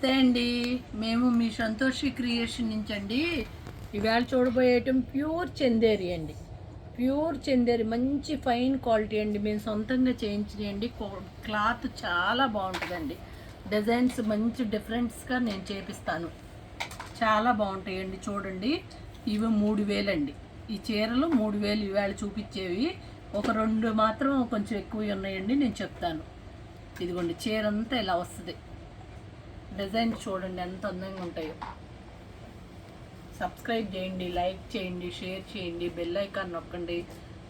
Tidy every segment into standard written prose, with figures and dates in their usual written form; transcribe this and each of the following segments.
నమస్తే అండి. మేము మీ సంతోషి క్రియేషన్ నుంచి అండి. ఇవాళ చూడబోయే ఐటమ్ ప్యూర్ చందేరి అండి. ప్యూర్ చందేరి మంచి ఫైన్ క్వాలిటీ అండి. మేము సొంతంగా చేయించినాయండి. క్లాత్ చాలా బాగుంటుందండి. డిజైన్స్ మంచి డిఫరెంట్స్గా నేను చేపిస్తాను. చాలా బాగుంటాయండి. చూడండి, ఇవి 3000 అండి. ఈ చీరలు 3000 ఇవాళ చూపించేవి. ఒక 2 మాత్రం కొంచెం ఎక్కువ ఉన్నాయండి, నేను చెప్తాను. ఇదిగోండి, చీర అంతా ఇలా వస్తుంది. డిజైన్ చూడండి ఎంత అందంగా ఉంటాయో. సబ్స్క్రైబ్ చేయండి, లైక్ చేయండి, షేర్ చేయండి, బెల్ ఐకాన్ నొక్కండి.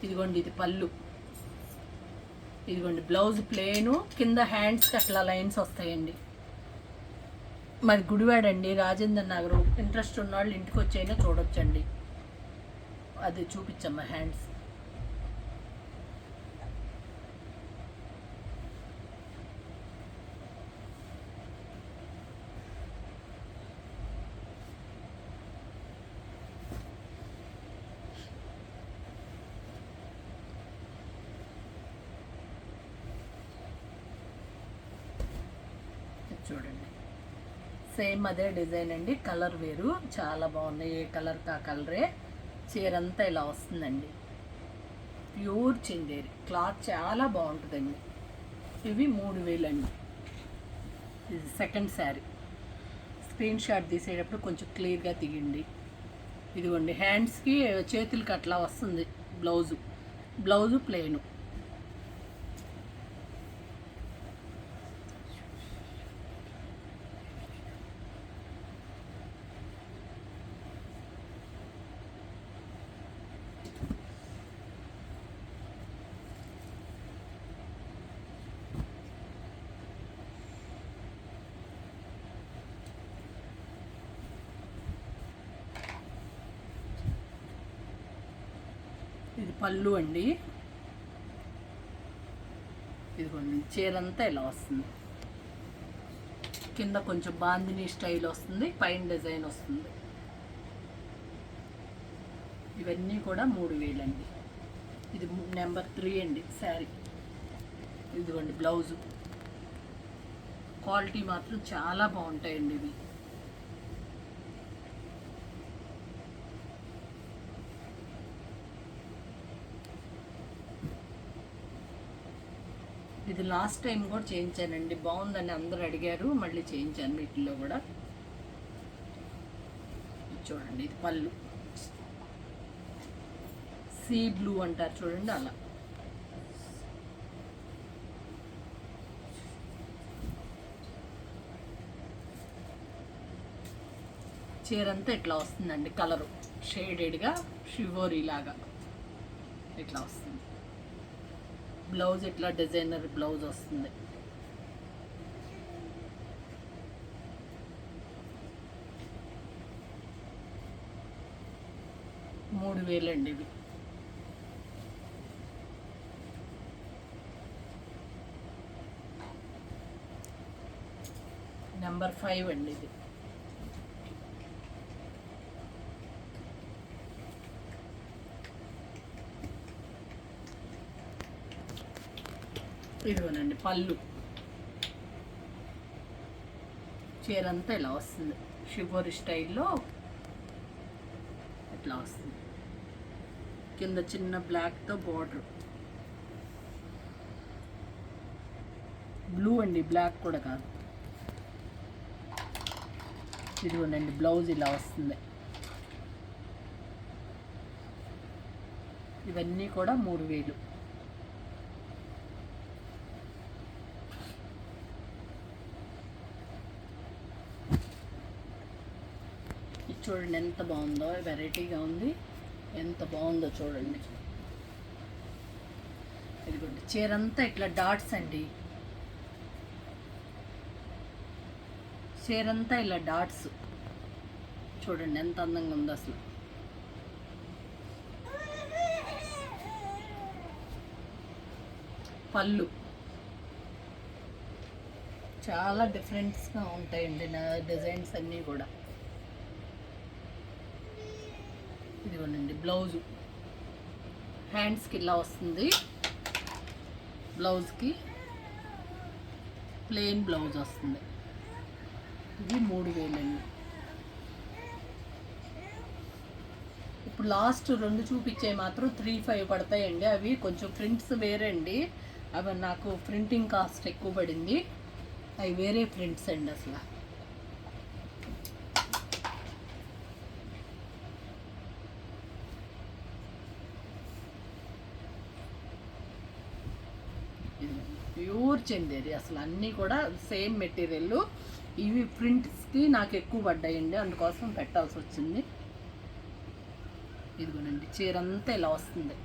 ఇదిగోండి, ఇది పళ్ళు. ఇదిగోండి బ్లౌజ్ ప్లేను, కింద హ్యాండ్స్కి అట్లా లైన్స్ వస్తాయండి. మరి గుడివాడండి, రాజేంద్ర నగర్. ఇంట్రెస్ట్ ఉన్న వాళ్ళు ఇంటికి వచ్చైనా చూడొచ్చండి. అది చూపించమ్మా హ్యాండ్స్. చూడండి, సేమ్ అదే డిజైన్ అండి. కలర్ వేరు, చాలా బాగున్నాయి. ఏ కలర్ కా కలరే. చీర అంతా ఇలా వస్తుందండి. ప్యూర్ చందేరి క్లాత్ చాలా బాగుంటుందండి. ఇవి 3000 అండి. ఇది సెకండ్ శారీ. స్క్రీన్ షాట్ తీసేటప్పుడు కొంచెం క్లియర్గా తీయండి. ఇదిగోండి, హ్యాండ్స్కి చేతులకి అట్లా వస్తుంది బ్లౌజు ప్లెయిను. ఇది పళ్ళు అండి. ఇదిగోండి, చీర అంతా ఇలా వస్తుంది. కింద కొంచెం బాందిని స్టైల్ వస్తుంది, పైన డిజైన్ వస్తుంది. ఇవన్నీ కూడా 3000 అండి. ఇది నెంబర్ 3 అండి శారీ. ఇదిగోండి బ్లౌజు. క్వాలిటీ మాత్రం చాలా బాగుంటాయండి ఇవి. ఇది లాస్ట్ టైం కూడా చేయించానండి, బాగుందని అందరూ అడిగారు, మళ్ళీ చేయించాను వీటిల్లో కూడా. చూడండి, ఇది పళ్ళు. సీ బ్లూ అంటారు చూడండి, అలా. చీర అంతా ఇట్లా వస్తుందండి. కలరు షేడెడ్గా షివోరీ లాగా ఇట్లా వస్తుంది. బ్లౌజ్ ఇట్లా డిజైనర్ బ్లౌజ్ వస్తుంది. $3000 అండి ఇవి. నెంబర్ 5 అండి ఇది. ఇదిగోనండి పళ్ళు. చీర అంతా ఇలా వస్తుంది. షిబోరి స్టైల్లో ఇట్లా వస్తుంది. కింద చిన్న బ్లాక్తో బోర్డర్. బ్లూ అండి, బ్లాక్ కూడా కాదు. ఇదిగోనండి బ్లౌజ్ ఇలా వస్తుంది. ఇవన్నీ కూడా 3000. చూడండి ఎంత బాగుందో, వెరైటీగా ఉంది. ఎంత బాగుందో చూడండి. ఇదిగోండి, చీర అంతా ఇట్లా డాట్స్ అండి. చీర అంతా ఇలా డాట్స్. చూడండి ఎంత అందంగా ఉందో అసలు. పళ్ళు చాలా డిఫరెంట్స్గా ఉంటాయండి నా డిజైన్స్ అన్నీ కూడా. ఇదిగోనండి బ్లౌజు. హ్యాండ్స్కి ఇలా వస్తుంది. బ్లౌజ్కి ప్లెయిన్ బ్లౌజ్ వస్తుంది. ఇది 3000 అండి. ఇప్పుడు లాస్ట్ 2 చూపించే మాత్రం 3,500 పడతాయండి. అవి కొంచెం ప్రింట్స్ వేరే అండి. అవి నాకు ప్రింటింగ్ కాస్ట్ ఎక్కువ పడింది. అవి వేరే ప్రింట్స్ అండి అసలు. ప్యూర్ చందేరి అసలు అన్నీ కూడా సేమ్ మెటీరియల్. ఇవి ప్రింట్స్కి నాకు ఎక్కువ పడ్డాయండి, అందుకోసం పెట్టాల్సి వచ్చింది. ఇదిగోనండి చీర అంతా ఇలా వస్తుంది.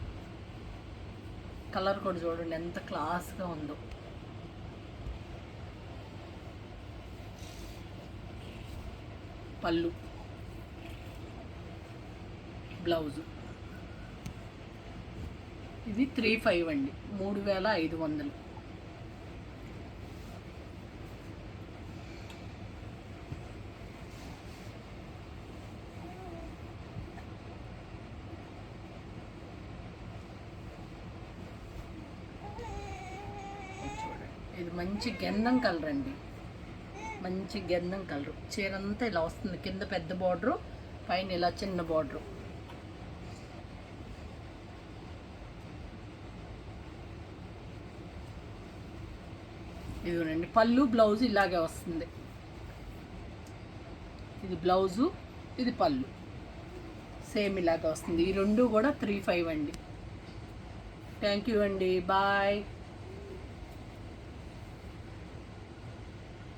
కలర్ కూడా చూడండి ఎంత క్లాస్గా ఉందో. పళ్ళు, బ్లౌజు. ఇది 3,500 అండి, 3,500. ఇది మంచి గంధం కలర్ అండి, మంచి గంధం కలరు. చీర అంతా ఇలా వస్తుంది. కింద పెద్ద బార్డరు, పైన ఇలా చిన్న బార్డరు. ఇదిగోనండి పళ్ళు, బ్లౌజ్ ఇలాగే వస్తుంది. ఇది బ్లౌజు, ఇది పళ్ళు సేమ్ ఇలాగే వస్తుంది. ఈ రెండు కూడా 3,500 అండి. థ్యాంక్ యూ అండి, బాయ్.